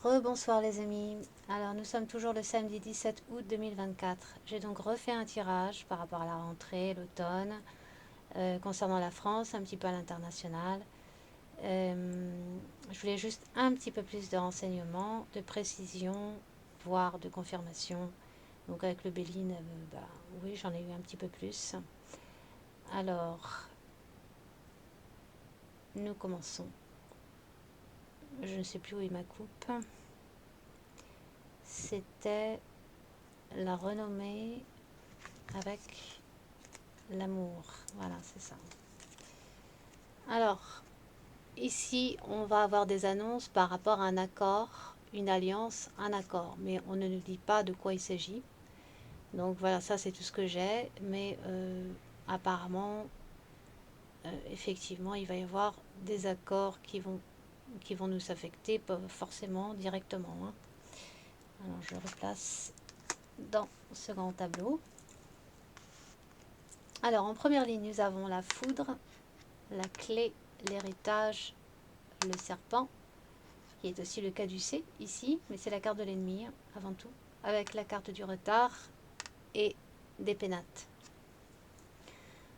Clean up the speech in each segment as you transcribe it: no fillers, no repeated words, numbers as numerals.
Rebonsoir les amis. Alors nous sommes toujours le samedi 17 août 2024. J'ai donc refait un tirage par rapport à la rentrée, l'automne, concernant la France, un petit peu à l'international. Je voulais juste un petit peu plus de renseignements, de précision, voire de confirmation. Donc avec le Béline, oui, j'en ai eu un petit peu plus. Alors, nous commençons. Je ne sais plus où est ma coupe. C'était la renommée avec l'amour. Voilà, c'est ça. Alors, ici, on va avoir des annonces par rapport à un accord, une alliance, un accord. Mais on ne nous dit pas de quoi il s'agit. Donc voilà, ça c'est tout ce que j'ai. Mais apparemment, effectivement, il va y avoir des accords qui vont nous affecter, pas forcément directement, hein. Alors, je replace dans ce grand tableau. Alors, en première ligne, nous avons la foudre, la clé, l'héritage, le serpent, qui est aussi le caducée ici, mais c'est la carte de l'ennemi avant tout, avec la carte du retard et des pénates.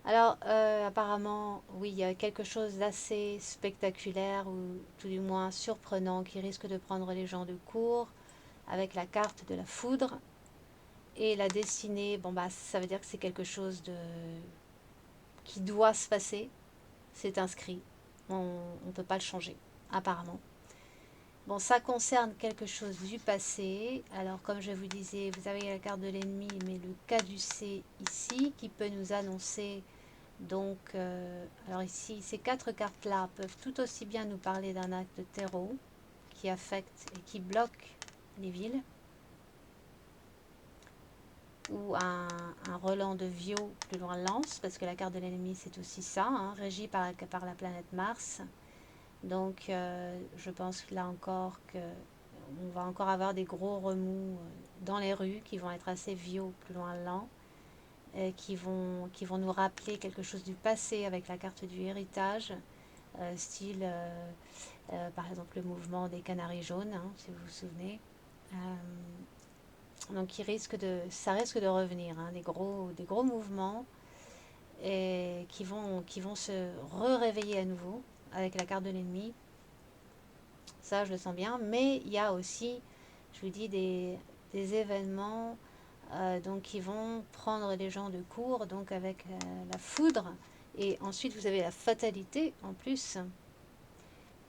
Alors, apparemment, oui, il y a quelque chose d'assez spectaculaire ou tout du moins surprenant qui risque de prendre les gens de court avec la carte de la foudre et la destinée. Bon, bah, ça veut dire que c'est quelque chose qui doit se passer. C'est inscrit. On ne peut pas le changer, apparemment. Bon, ça concerne quelque chose du passé. Alors, comme je vous disais, vous avez la carte de l'ennemi, mais le caducée ici, qui peut nous annoncer. Donc, alors ici, ces quatre cartes-là peuvent tout aussi bien nous parler d'un acte de terreau qui affecte et qui bloque les villes, ou un relent de Vio plus loin Lance, parce que la carte de l'ennemi, c'est aussi ça, hein, régie par la planète Mars. Donc, je pense là encore que on va encore avoir des gros remous dans les rues qui vont être assez vieux, plus loin lent, et qui vont nous rappeler quelque chose du passé avec la carte du héritage, style par exemple le mouvement des Canaries jaunes, hein, si vous vous souvenez. Donc ça risque de revenir, hein, des gros mouvements et qui vont se réveiller à nouveau avec la carte de l'ennemi. Ça, je le sens bien. Mais il y a aussi, je vous dis, des événements donc qui vont prendre les gens de court, donc avec la foudre. Et ensuite, vous avez la fatalité en plus.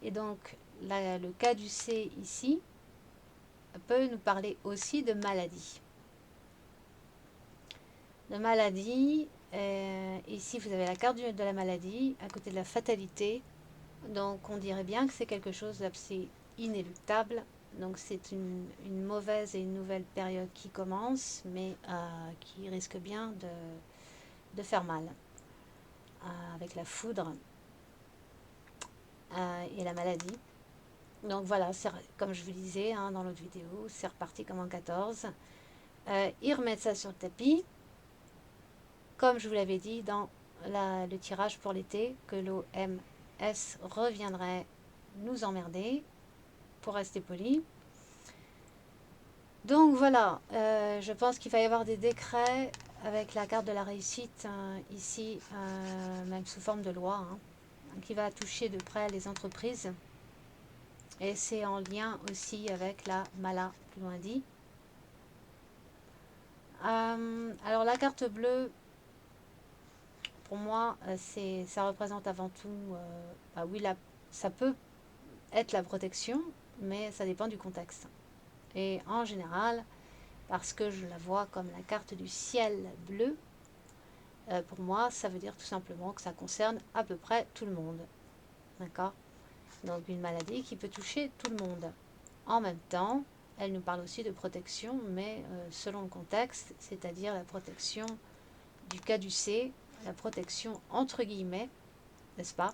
Et donc, le caducée ici peut nous parler aussi de maladie. De maladie, ici, vous avez la carte de la maladie à côté de la fatalité. Donc, on dirait bien que c'est quelque chose d'assez inéluctable. Donc c'est une mauvaise et une nouvelle période qui commence, mais qui risque bien de faire mal avec la foudre et la maladie. Donc voilà, comme je vous disais hein, dans l'autre vidéo, c'est reparti comme en 14. Ils remettent ça sur le tapis, comme je vous l'avais dit dans le tirage pour l'été, que l'OMS reviendrait nous emmerder, pour rester poli. Donc voilà, je pense qu'il va y avoir des décrets avec la carte de la réussite ici, même sous forme de loi, hein, qui va toucher de près les entreprises. Et c'est en lien aussi avec la mala, plus loin dit. Alors la carte bleue, pour moi, ça représente avant tout, oui, ça peut être la protection, mais ça dépend du contexte. Et en général, parce que je la vois comme la carte du ciel bleu, pour moi, ça veut dire tout simplement que ça concerne à peu près tout le monde. D'accord? Donc une maladie qui peut toucher tout le monde. En même temps, elle nous parle aussi de protection, mais selon le contexte, c'est-à-dire la protection du caducée, la protection entre guillemets, n'est-ce pas?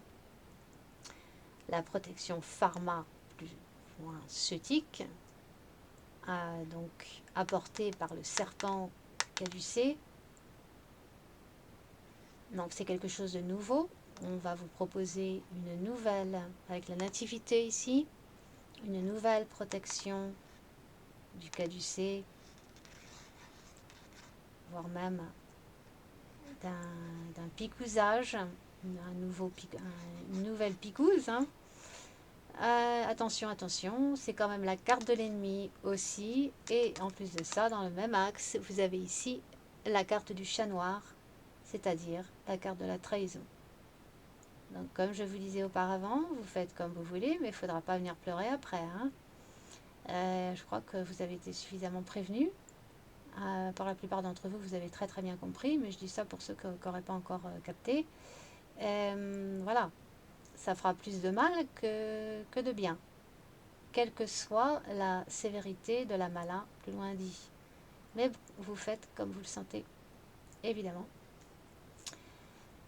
La protection pharmaceutique, donc apportée par le serpent caducée. Donc c'est quelque chose de nouveau. On va vous proposer une nouvelle avec la nativité ici. une nouvelle protection du caducée, voire même d'un picousage, une nouvelle picouse. Hein. Attention, attention, c'est quand même la carte de l'ennemi aussi. Et en plus de ça, dans le même axe, vous avez ici la carte du chat noir, c'est-à-dire la carte de la trahison. Donc comme je vous disais auparavant, vous faites comme vous voulez, mais il ne faudra pas venir pleurer après. Hein. Je crois que vous avez été suffisamment prévenus. Par la plupart d'entre vous, vous avez très très bien compris, mais je dis ça pour ceux qui n'auraient pas encore capté. Voilà, ça fera plus de mal que de bien, quelle que soit la sévérité de la mala, plus loin dit. Mais vous faites comme vous le sentez, évidemment.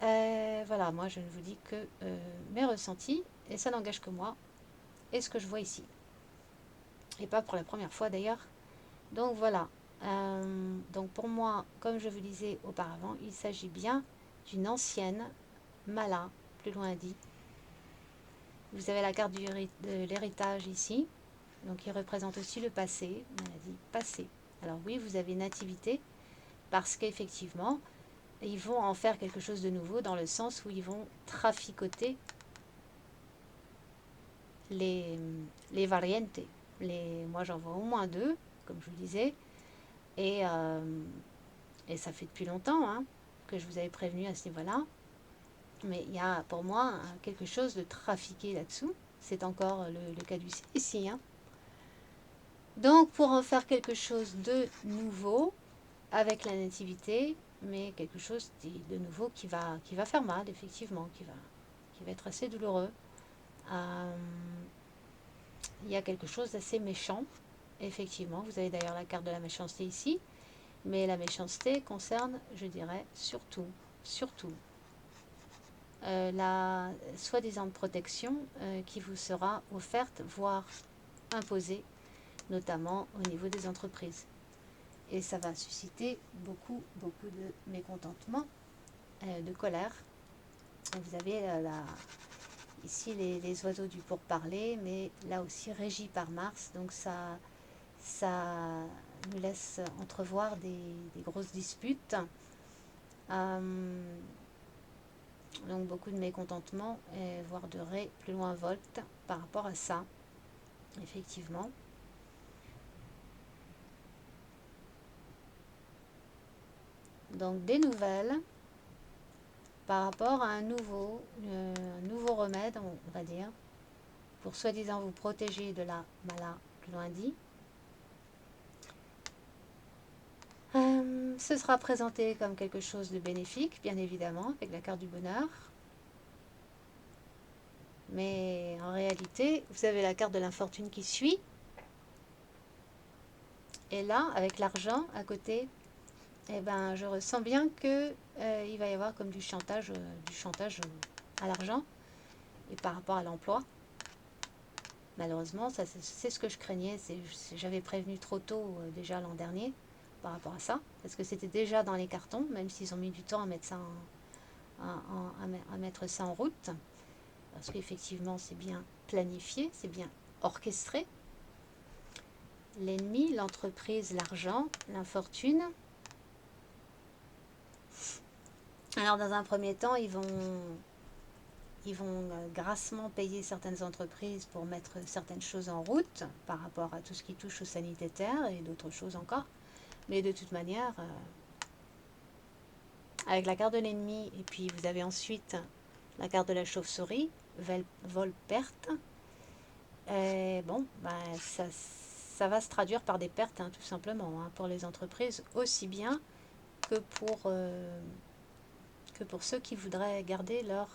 Voilà, moi je ne vous dis que mes ressentis, et ça n'engage que moi, et ce que je vois ici. Et pas pour la première fois d'ailleurs. Donc voilà. Donc pour moi, comme je vous disais auparavant, il s'agit bien d'une ancienne mala, plus loin dit. Vous avez la carte de l'héritage ici, donc qui représente aussi le passé, maladie passée. Alors oui, vous avez nativité, parce qu'effectivement, ils vont en faire quelque chose de nouveau dans le sens où ils vont traficoter les variantes. Moi j'en vois au moins deux, comme je vous disais, et, et ça fait depuis longtemps hein, que je vous avais prévenu à ce niveau-là. Mais il y a pour moi quelque chose de trafiqué là-dessous. C'est encore le cas du ici. Hein. Donc pour en faire quelque chose de nouveau avec la nativité, mais quelque chose de nouveau qui va faire mal, effectivement, qui va être assez douloureux. Il y a quelque chose d'assez méchant, effectivement. Vous avez d'ailleurs la carte de la méchanceté ici, mais la méchanceté concerne, je dirais, surtout, la soi-disant protection qui vous sera offerte, voire imposée, notamment au niveau des entreprises. Et ça va susciter beaucoup de mécontentement, de colère. Vous avez ici les oiseaux du pourparler, mais là aussi régi par Mars, donc ça nous laisse entrevoir des grosses disputes. Donc beaucoup de mécontentement, voire de ré plus loin volte par rapport à ça, effectivement. Donc des nouvelles par rapport à un nouveau remède, on va dire, pour soi-disant vous protéger de la mala, plus loin dit. Ce sera présenté comme quelque chose de bénéfique, bien évidemment, avec la carte du bonheur. Mais en réalité, vous avez la carte de l'infortune qui suit. Et là, avec l'argent à côté, eh ben, je ressens bien que il va y avoir comme du chantage à l'argent et par rapport à l'emploi. Malheureusement, ça c'est ce que je craignais. J'avais prévenu trop tôt déjà l'an dernier par rapport à ça, parce que c'était déjà dans les cartons, même s'ils ont mis du temps à mettre ça à mettre ça en route, parce qu'effectivement c'est bien planifié, c'est bien orchestré. L'ennemi, l'entreprise, l'argent, l'infortune. Alors dans un premier temps, ils vont grassement payer certaines entreprises pour mettre certaines choses en route par rapport à tout ce qui touche au sanitaire et d'autres choses encore. Mais de toute manière, avec la carte de l'ennemi, et puis vous avez ensuite la carte de la chauve-souris, vol perte, bon, ben, ça va se traduire par des pertes, hein, tout simplement, hein, pour les entreprises, aussi bien que pour ceux qui voudraient garder leur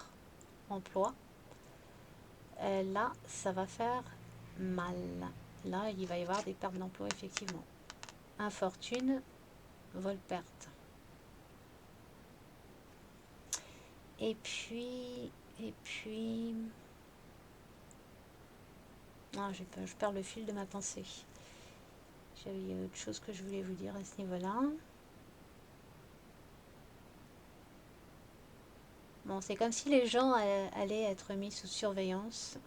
emploi. Là, ça va faire mal. Là, il va y avoir des pertes d'emploi, effectivement. Infortune, vol-perte. Et puis... Ah, je perds le fil de ma pensée. J'avais autre chose que je voulais vous dire à ce niveau-là. Bon, c'est comme si les gens allaient être mis sous surveillance.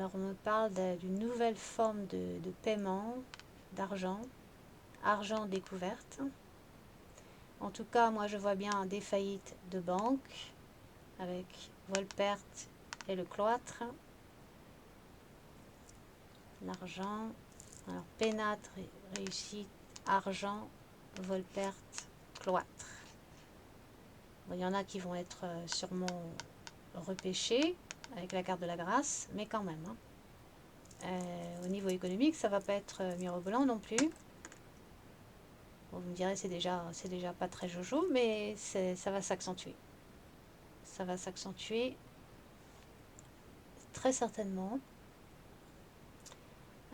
Alors on me parle d'une nouvelle forme de paiement, d'argent, argent découverte. En tout cas, moi je vois bien des faillites de banque avec Volpert et le cloître. L'argent, alors pénâtre, réussite, argent, Volpert, cloître. Bon, il y en a qui vont être sûrement repêchés avec la carte de la grâce, mais quand même. Au niveau économique, ça va pas être mirobolant non plus. Bon, vous me direz, c'est déjà pas très jojo, mais ça va s'accentuer. Ça va s'accentuer très certainement.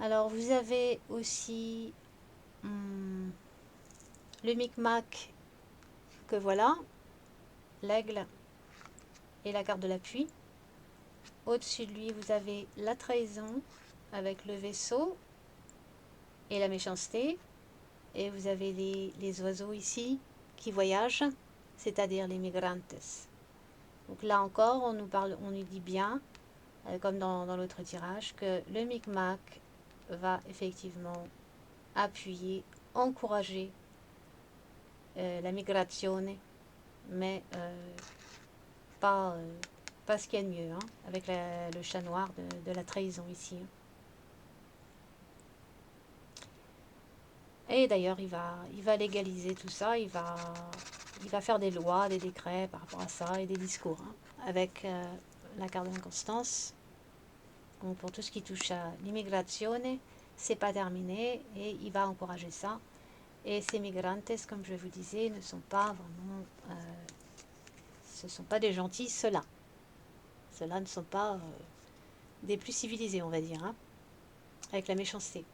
Alors, vous avez aussi le micmac que voilà, l'aigle et la carte de l'appui. Au-dessus de lui, vous avez la trahison avec le vaisseau et la méchanceté. Et vous avez les oiseaux ici qui voyagent, c'est-à-dire les migrantes. Donc là encore, on nous dit bien, comme dans l'autre tirage, que le micmac va effectivement appuyer, encourager la migration, mais pas ce qu'il y a de mieux, avec le chat noir de la trahison ici. Et d'ailleurs, il va légaliser tout ça, il va faire des lois, des décrets par rapport à ça et des discours, avec la carte de l'inconstance. Donc pour tout ce qui touche à l'immigration, c'est pas terminé et il va encourager ça. Et ces migrantes, comme je vous disais, ne sont pas vraiment, ce sont pas des gentils, ceux-là. Ceux-là ne sont pas des plus civilisés, on va dire, avec la méchanceté.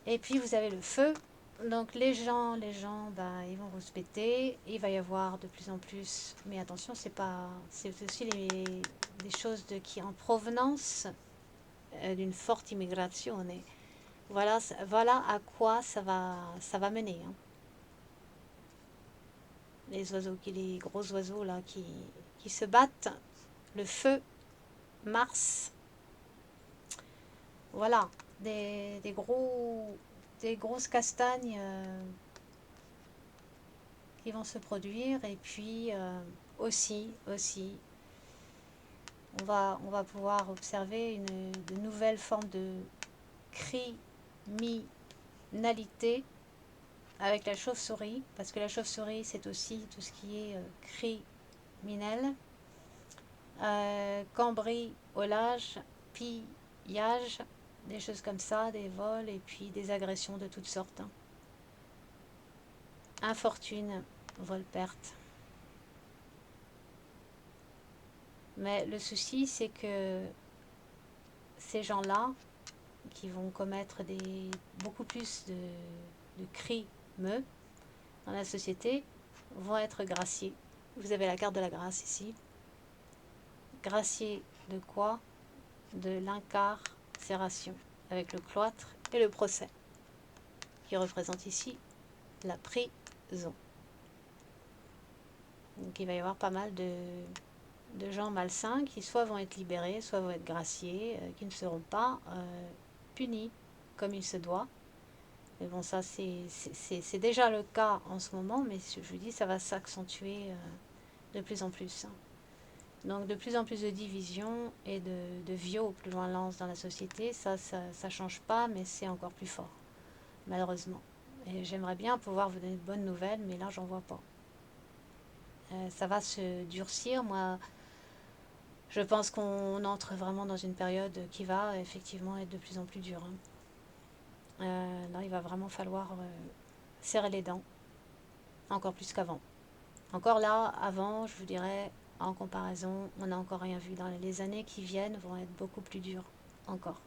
Et puis vous avez le feu. Donc les gens, ils vont respecter. Il va y avoir de plus en plus, mais attention, c'est aussi des choses qui en provenance d'une forte immigration. Et voilà à quoi ça va mener. Les gros oiseaux là qui se battent. Le feu, Mars. Voilà, des grosses castagnes qui vont se produire. Et puis aussi, on va pouvoir observer de nouvelles formes de criminalité avec la chauve-souris, parce que la chauve-souris, c'est aussi tout ce qui est criminel, cambriolage, pillage, des choses comme ça, des vols et puis des agressions de toutes sortes. Infortune, vol-perte. Mais le souci, c'est que ces gens-là, qui vont commettre beaucoup plus de crimes dans la société, vont être graciés. Vous avez la carte de la grâce ici. Graciés de quoi? De l'incarcération, avec le cloître et le procès, qui représente ici la prison. Donc il va y avoir pas mal de gens malsains qui soit vont être libérés, soit vont être graciés, qui ne seront pas punis comme il se doit. Mais bon, ça c'est déjà le cas en ce moment, mais je vous dis, ça va s'accentuer de plus en plus. Donc de plus en plus de divisions et de violence dans la société, ça change pas, mais c'est encore plus fort, malheureusement. Et j'aimerais bien pouvoir vous donner de bonnes nouvelles, mais là j'en vois pas. Ça va se durcir. Moi, je pense qu'on entre vraiment dans une période qui va effectivement être de plus en plus dure. Là, il va vraiment falloir serrer les dents, encore plus qu'avant. Encore là, avant, je vous dirais, en comparaison, on n'a encore rien vu. Dans les années qui viennent vont être beaucoup plus dures, encore.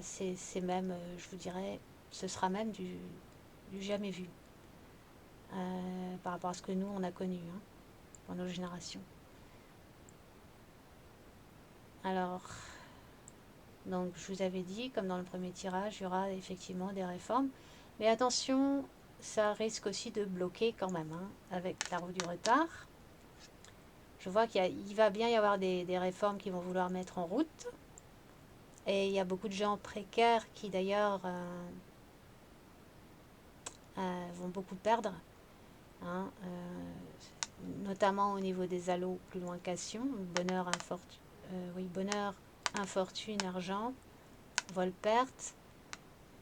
C'est même, je vous dirais, ce sera même du jamais vu. Par rapport à ce que nous, on a connu dans nos générations. Alors, donc je vous avais dit, comme dans le premier tirage, il y aura effectivement des réformes. Mais attention, ça risque aussi de bloquer quand même, avec la roue du retard. Je vois qu'il va bien y avoir des réformes qui vont vouloir mettre en route. Et il y a beaucoup de gens précaires qui d'ailleurs vont beaucoup perdre, hein, notamment au niveau des allos plus loin qu'action, bonheur, oui, bonheur, infortune, argent, vol, perte.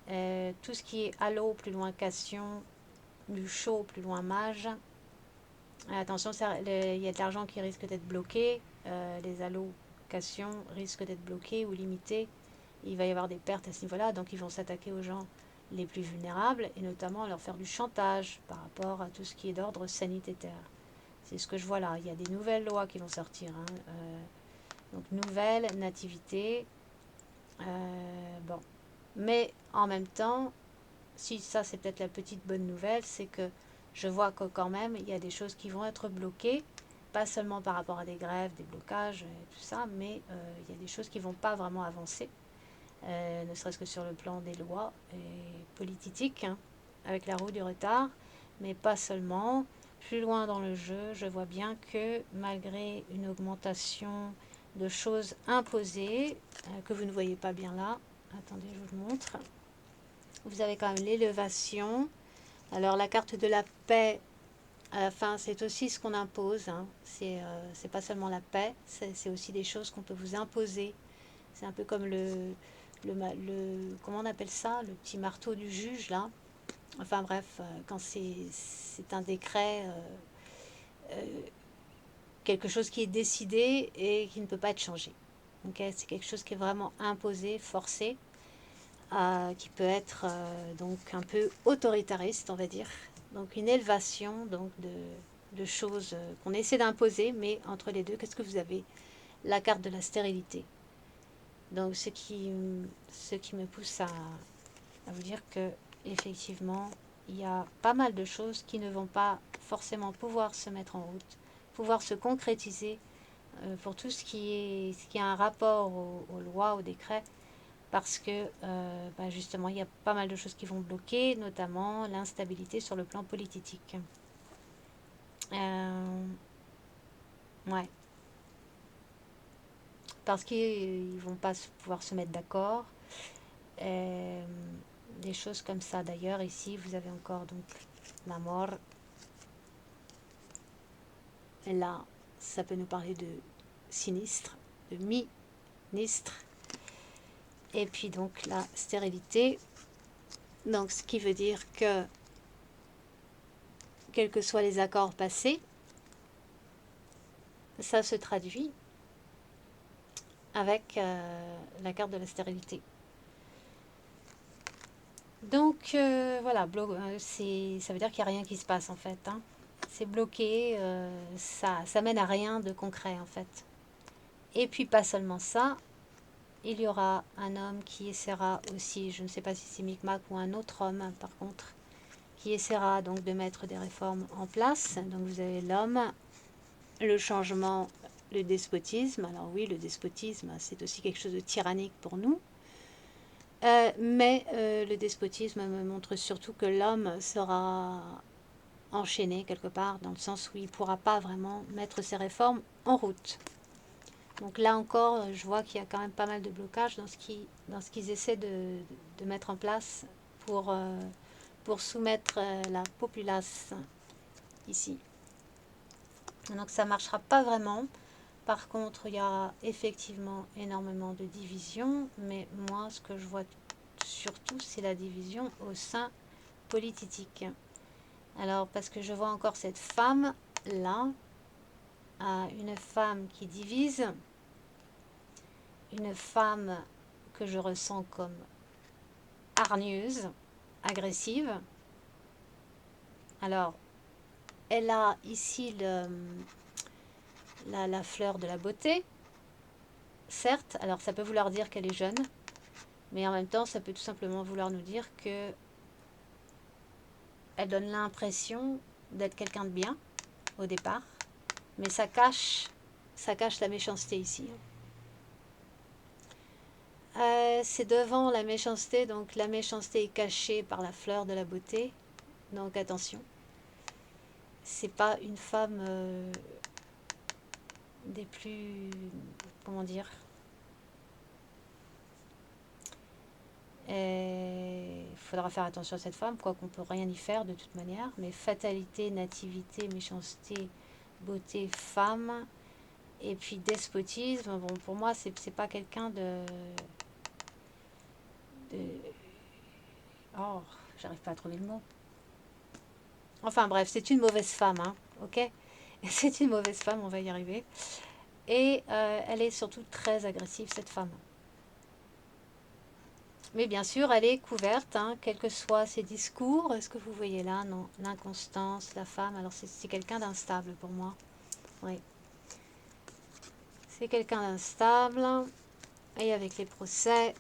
Tout ce qui est allo plus loin qu'action, du chaud plus loin mage. Attention, il y a de l'argent qui risque d'être bloqué, les allocations risquent d'être bloquées ou limitées. Il va y avoir des pertes à ce niveau-là, donc ils vont s'attaquer aux gens les plus vulnérables et notamment leur faire du chantage par rapport à tout ce qui est d'ordre sanitaire. C'est ce que je vois là. Il y a des nouvelles lois qui vont sortir, hein. Donc nouvelle nativité. Bon. Mais en même temps, si ça c'est peut-être la petite bonne nouvelle, c'est que je vois que quand même il y a des choses qui vont être bloquées, pas seulement par rapport à des grèves, des blocages, tout ça, mais il y a des choses qui ne vont pas vraiment avancer. Ne serait-ce que sur le plan des lois et politiques, hein, avec la roue du retard, mais pas seulement. Plus loin dans le jeu, je vois bien que malgré une augmentation de choses imposées, que vous ne voyez pas bien là, attendez, je vous le montre, vous avez quand même l'élévation. Alors la carte de la paix, à la fin, c'est aussi ce qu'on impose, hein. C'est pas seulement la paix, c'est aussi des choses qu'on peut vous imposer. C'est un peu comme comment on appelle ça, le petit marteau du juge là. Enfin bref, quand c'est un décret, quelque chose qui est décidé et qui ne peut pas être changé. Okay, c'est quelque chose qui est vraiment imposé, forcé, qui peut être donc un peu autoritariste, on va dire. Donc une élévation donc de choses qu'on essaie d'imposer, mais entre les deux, qu'est-ce que vous avez? La carte de la stérilité. Donc ce qui me pousse à vous dire que effectivement il y a pas mal de choses qui ne vont pas forcément pouvoir se mettre en route, pouvoir se concrétiser pour tout ce qui a un rapport aux lois, aux décrets, parce que justement il y a pas mal de choses qui vont bloquer, notamment l'instabilité sur le plan politique. Ouais. Parce qu'ils vont pas pouvoir se mettre d'accord. Des choses comme ça. D'ailleurs, ici, vous avez encore donc la mort. Et là, ça peut nous parler de sinistre, de ministre. Et puis donc la stérilité. Donc ce qui veut dire que, quels que soient les accords passés, ça se traduit avec la carte de la stérilité. Donc voilà, ça veut dire qu'il n'y a rien qui se passe en fait, hein. C'est bloqué, ça mène à rien de concret en fait. Et puis pas seulement ça, il y aura un homme qui essaiera aussi, je ne sais pas si c'est Micmac ou un autre homme par contre, qui essaiera donc de mettre des réformes en place. Donc vous avez l'homme, le changement, le despotisme. Alors oui, le despotisme, c'est aussi quelque chose de tyrannique pour nous. Mais le despotisme me montre surtout que l'homme sera enchaîné quelque part, dans le sens où il ne pourra pas vraiment mettre ses réformes en route. Donc là encore, je vois qu'il y a quand même pas mal de blocages dans ce qu'ils essaient de mettre en place pour soumettre la populace ici. Donc ça ne marchera pas vraiment. Par contre, il y a effectivement énormément de divisions, mais moi, ce que je vois surtout, c'est la division au sein politique. Alors, parce que je vois encore cette femme-là, une femme qui divise, une femme que je ressens comme hargneuse, agressive. Alors, elle a ici la fleur de la beauté, certes. Alors, ça peut vouloir dire qu'elle est jeune, mais en même temps, ça peut tout simplement vouloir nous dire que elle donne l'impression d'être quelqu'un de bien au départ, mais ça cache la méchanceté ici. C'est devant la méchanceté, donc la méchanceté est cachée par la fleur de la beauté, donc attention. C'est pas une femme des plus, comment dire, il faudra faire attention à cette femme, quoi qu'on peut rien y faire de toute manière, mais fatalité, nativité, méchanceté, beauté, femme, et puis despotisme, bon, pour moi, c'est pas quelqu'un de... Oh, j'arrive pas à trouver le mot. Enfin bref, c'est une mauvaise femme, hein, ok? C'est une mauvaise femme, on va y arriver. Et elle est surtout très agressive, cette femme. Mais bien sûr, elle est couverte, hein, quels que soient ses discours. Est-ce que vous voyez là? Non, l'inconstance, la femme. Alors c'est quelqu'un d'instable pour moi. Oui, c'est quelqu'un d'instable. Et avec les procès,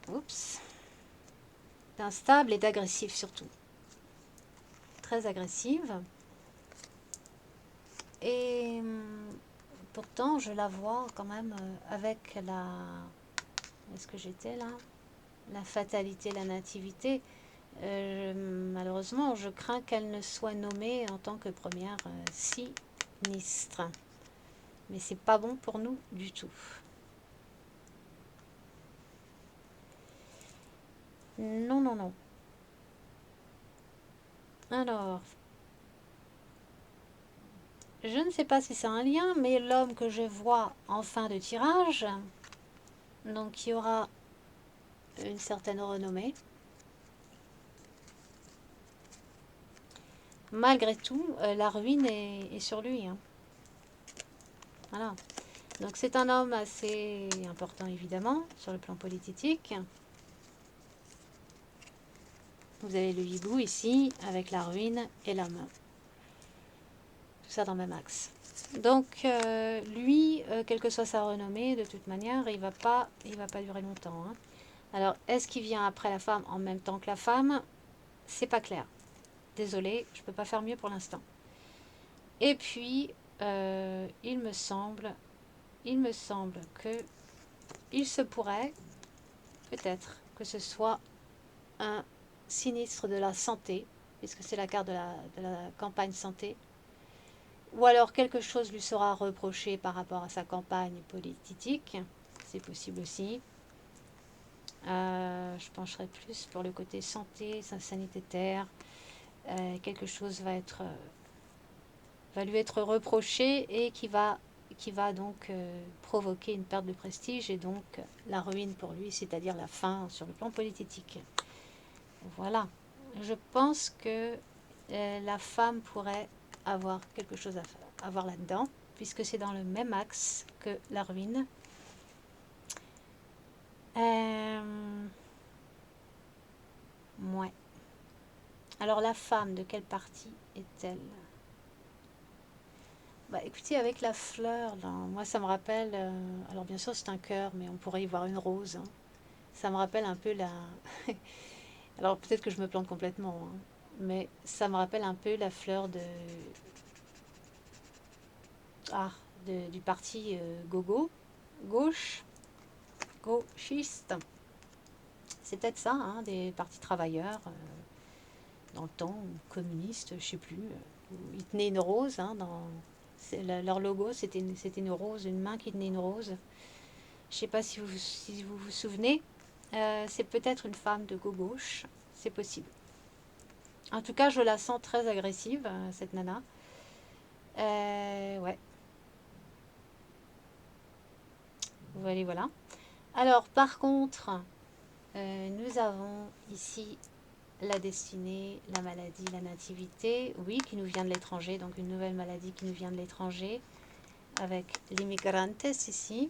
oups, d'instable et d'agressif surtout. Très agressive. Et pourtant, je la vois quand même avec la... Est-ce que j'étais là? La fatalité, la nativité. Malheureusement, je crains qu'elle ne soit nommée en tant que première sinistre. Mais c'est pas bon pour nous du tout. Non, non, non. Alors, je ne sais pas si c'est un lien, mais l'homme que je vois en fin de tirage, donc qui aura une certaine renommée, malgré tout, la ruine est sur lui, hein. Voilà. Donc c'est un homme assez important évidemment sur le plan politique. Vous avez le hibou ici avec la ruine et l'homme. Tout ça dans le même axe. Donc lui, quelle que soit sa renommée, de toute manière, il va pas durer longtemps, hein. Alors est-ce qu'il vient après la femme en même temps que la femme? C'est pas clair. Désolée, je peux pas faire mieux pour l'instant. Et puis il me semble que il se pourrait peut-être que ce soit un sinistre de la santé, puisque c'est la carte de la campagne santé, ou alors quelque chose lui sera reproché par rapport à sa campagne politique, c'est possible aussi. Je pencherai plus pour le côté santé, sanitaire. Quelque chose va lui être reproché et qui va donc provoquer une perte de prestige et donc la ruine pour lui, c'est-à-dire la fin sur le plan politique. Voilà. Je pense que la femme pourrait avoir quelque chose à voir là-dedans, puisque c'est dans le même axe que la ruine. Ouais. Alors la femme, de quelle partie est-elle? Bah écoutez, avec la fleur, là, moi ça me rappelle, alors bien sûr c'est un cœur, mais on pourrait y voir une rose, hein. Ça me rappelle un peu la... Alors peut-être que je me plante complètement, hein, mais ça me rappelle un peu la fleur ah, du parti Gogo, gauche, gauchiste. C'est peut-être ça, hein, des partis travailleurs dans le temps, communistes, je sais plus. Ils tenaient une rose, hein, leur logo, c'était une rose, une main qui tenait une rose. Je ne sais pas si vous vous souvenez. C'est peut-être une femme de gauche, c'est possible. En tout cas, je la sens très agressive, cette nana. Ouais. Voilà, voilà. Alors, par contre, nous avons ici la destinée, la maladie, la nativité, oui, qui nous vient de l'étranger, donc une nouvelle maladie qui nous vient de l'étranger, avec l'immigrantes ici.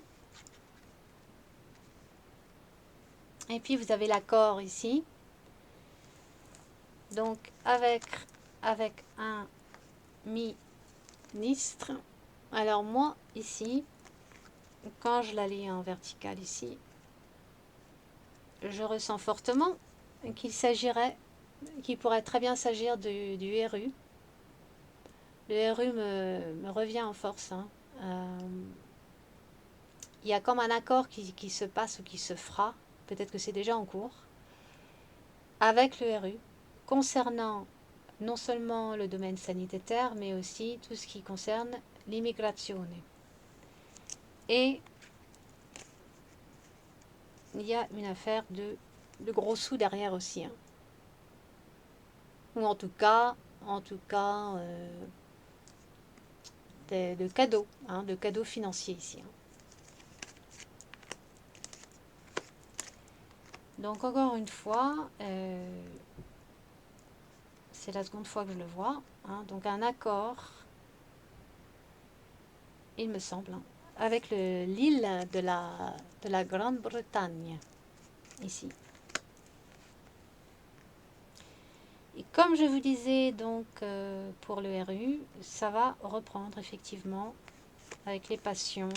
Et puis vous avez l'accord ici, donc avec un ministre. Alors moi, ici, quand je la lis en vertical ici, je ressens fortement qu'il pourrait très bien s'agir du RU. Le RU me revient en force, hein. Il y a comme un accord qui se passe ou qui se fera, peut-être que c'est déjà en cours, avec le RU, concernant non seulement le domaine sanitaire, mais aussi tout ce qui concerne l'immigrazione. Et il y a une affaire de gros sous derrière aussi, hein. Ou en tout cas de cadeaux, hein, de cadeaux financiers ici, hein. Donc encore une fois, c'est la seconde fois que je le vois, hein. Donc un accord, il me semble, hein, avec l'île de la Grande-Bretagne, ici. Et comme je vous disais, donc, pour le RU, ça va reprendre effectivement avec les passions,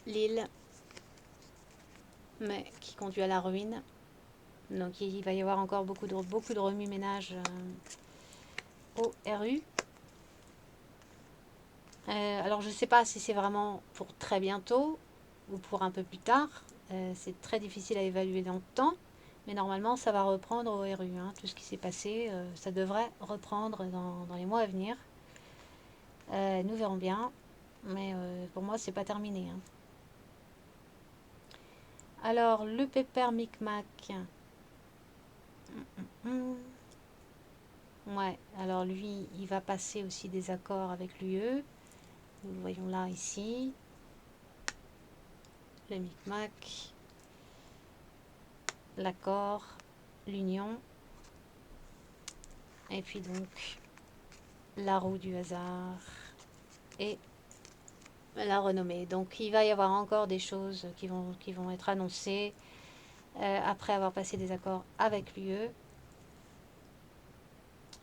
l'île, mais qui conduit à la ruine. Donc il va y avoir encore beaucoup de remue-ménage au RU. Alors je ne sais pas si c'est vraiment pour très bientôt ou pour un peu plus tard. C'est très difficile à évaluer dans le temps. Mais normalement, ça va reprendre au RU, hein. Tout ce qui s'est passé, ça devrait reprendre dans les mois à venir. Nous verrons bien. Mais pour moi, c'est pas terminé, hein. Alors, le pépère Micmac. Ouais, alors lui, il va passer aussi des accords avec l'UE. Nous le voyons là, ici. Le Micmac. L'accord. L'union. Et puis donc, la roue du hasard. Et la renommée. Donc il va y avoir encore des choses qui vont être annoncées après avoir passé des accords avec l'UE.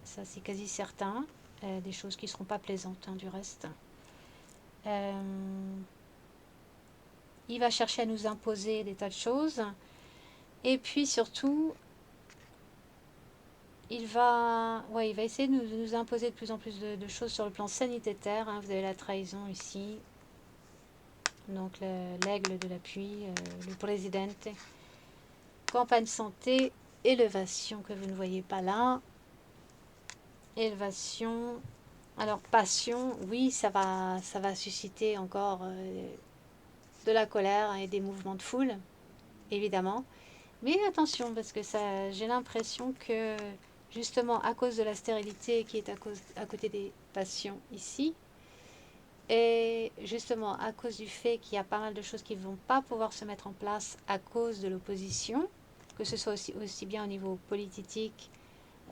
Ça c'est quasi certain. Des choses qui ne seront pas plaisantes, hein, du reste. Il va chercher à nous imposer des tas de choses. Et puis surtout, il va essayer de nous imposer de plus en plus de choses sur le plan sanitaire, hein. Vous avez la trahison ici. Donc l'aigle de l'appui, le présidente. Campagne santé, élévation que vous ne voyez pas là. Élévation. Alors passion, oui, ça va susciter encore de la colère et des mouvements de foule, évidemment. Mais attention, parce que j'ai l'impression que justement à cause de la stérilité qui est à côté des passions ici, et justement à cause du fait qu'il y a pas mal de choses qui ne vont pas pouvoir se mettre en place à cause de l'opposition, que ce soit aussi bien au niveau politique,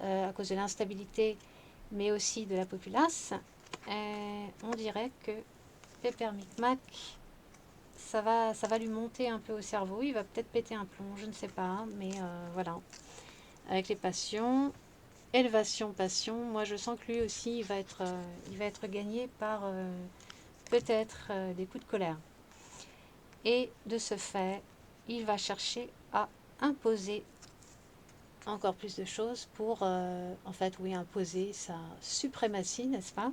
à cause de l'instabilité, mais aussi de la populace, on dirait que Pepper Micmac, ça va lui monter un peu au cerveau. Il va peut-être péter un plomb, je ne sais pas, mais voilà. Avec les passions, élévation, passion, moi je sens que lui aussi, il va être gagné par peut-être des coups de colère. Et de ce fait, il va chercher à imposer encore plus de choses pour, en fait, oui, imposer sa suprématie, n'est-ce pas?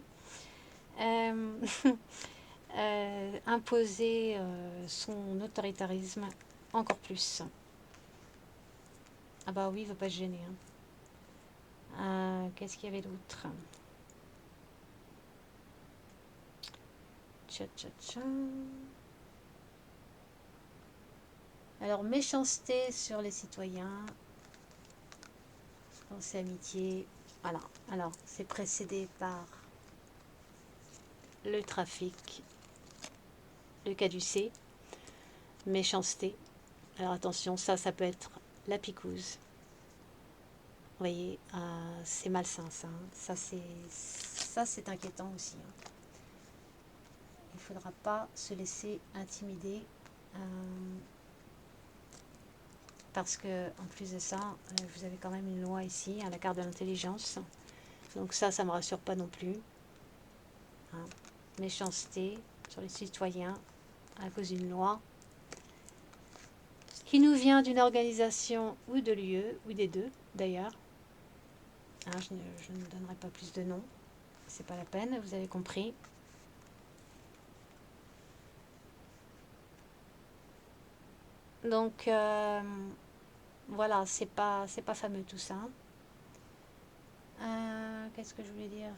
Imposer son autoritarisme encore plus. Ah bah oui, il ne veut pas se gêner, hein. Qu'est-ce qu'il y avait d'autre? Tcha tcha tcha. Alors, méchanceté sur les citoyens. Pensée amitié. Voilà. Alors, c'est précédé par le trafic, le caducé, méchanceté. Alors attention, ça peut être la picouse. Vous voyez, c'est malsain ça, hein. Ça c'est inquiétant aussi, hein. Il ne faudra pas se laisser intimider parce que en plus de ça, vous avez quand même une loi ici, hein, la carte de l'intelligence. Donc ça ne me rassure pas non plus, hein. Méchanceté sur les citoyens à cause d'une loi qui nous vient d'une organisation ou de l'UE, ou des deux d'ailleurs. Hein, je ne donnerai pas plus de noms, c'est pas la peine, vous avez compris. Donc voilà, c'est pas fameux tout ça. Qu'est-ce que je voulais dire?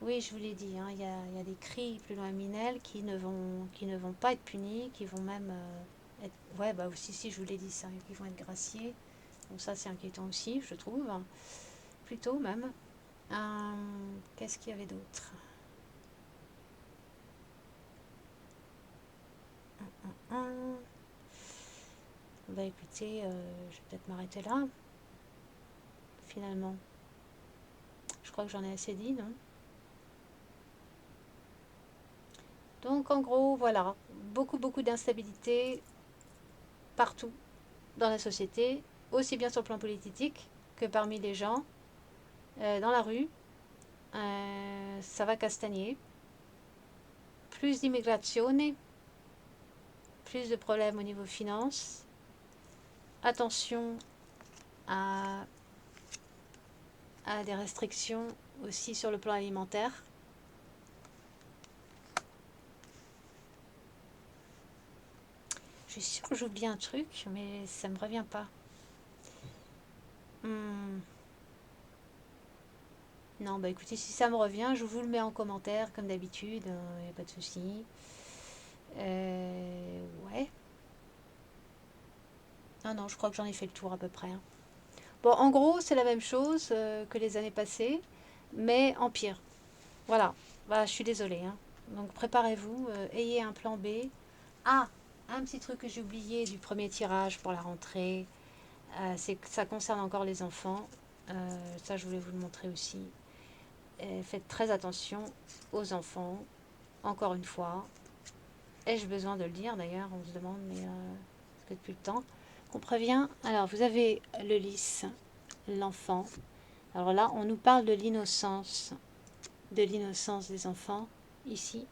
Oui, je vous l'ai dit, hein, il y a des cris plus loin Minel qui ne vont pas être punis, qui vont même être... Ouais, bah aussi, si, je vous l'ai dit ça, qui vont être graciés. Bon, ça, c'est inquiétant aussi, je trouve. Plutôt, même. Qu'est-ce qu'il y avait d'autre? Hum. Bah écoutez, je vais peut-être m'arrêter là, finalement. Je crois que j'en ai assez dit, non? Donc en gros, voilà, beaucoup d'instabilité partout dans la société, aussi bien sur le plan politique que parmi les gens, dans la rue. Ça va castagner. Plus d'immigration, plus de problèmes au niveau finance. Attention à, à des restrictions aussi sur le plan alimentaire. Je suis sûre que j'oublie un truc, mais ça me revient pas. Non, bah écoutez, si ça me revient, je vous le mets en commentaire, comme d'habitude, il n'y a pas de souci. Ouais. Ah non, je crois que j'en ai fait le tour à peu près, hein. Bon, en gros, c'est la même chose que les années passées, mais en pire. Voilà. Bah, je suis désolée, hein. Donc préparez-vous, ayez un plan B. Ah, un petit truc que j'ai oublié du premier tirage pour la rentrée, c'est que ça concerne encore les enfants. Ça, je voulais vous le montrer aussi. Faites très attention aux enfants, encore une fois. Ai-je besoin de le dire d'ailleurs? On se demande, mais peut-être plus le temps. On prévient. Alors, vous avez le lys, l'enfant. Alors là, on nous parle de l'innocence des enfants, ici,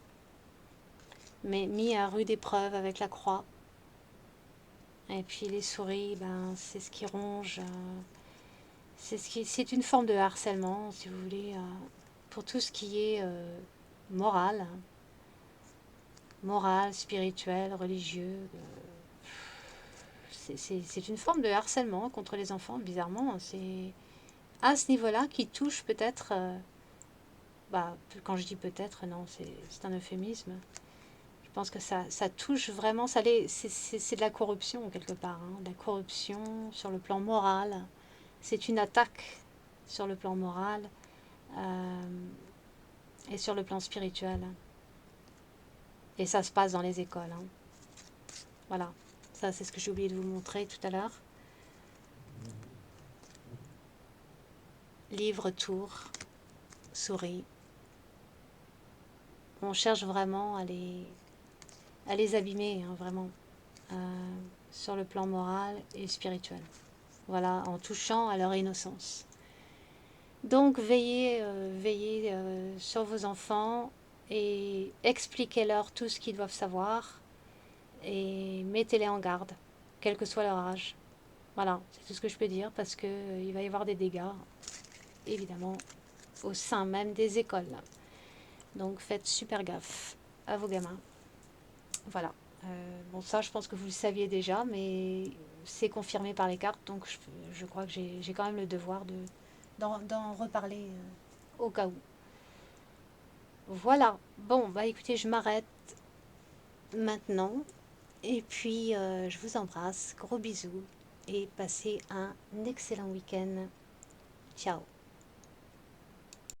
mais mis à rude épreuve avec la croix. Et puis les souris, ben, c'est ce qui ronge. C'est une forme de harcèlement, si vous voulez, pour tout ce qui est moral, spirituel, religieux. C'est une forme de harcèlement contre les enfants, bizarrement. C'est à ce niveau-là qui touche peut-être, bah, quand je dis peut-être, non, c'est un euphémisme. Je pense que ça touche vraiment, c'est de la corruption quelque part, hein, de la corruption sur le plan moral. C'est une attaque sur le plan moral et sur le plan spirituel. Et ça se passe dans les écoles, hein. Voilà, ça c'est ce que j'ai oublié de vous montrer tout à l'heure. Livre, tour, souris. On cherche vraiment à les abîmer, hein, vraiment, sur le plan moral et spirituel. Voilà, en touchant à leur innocence. Donc veillez sur vos enfants et expliquez-leur tout ce qu'ils doivent savoir et mettez-les en garde, quel que soit leur âge. Voilà, c'est tout ce que je peux dire parce que il va y avoir des dégâts, évidemment, au sein même des écoles. Donc faites super gaffe à vos gamins. Voilà. Bon, ça, je pense que vous le saviez déjà, mais c'est confirmé par les cartes, donc je crois que j'ai quand même le devoir d'en reparler au cas où. Voilà. Bon, bah écoutez, je m'arrête maintenant. Et puis, je vous embrasse. Gros bisous. Et passez un excellent week-end. Ciao.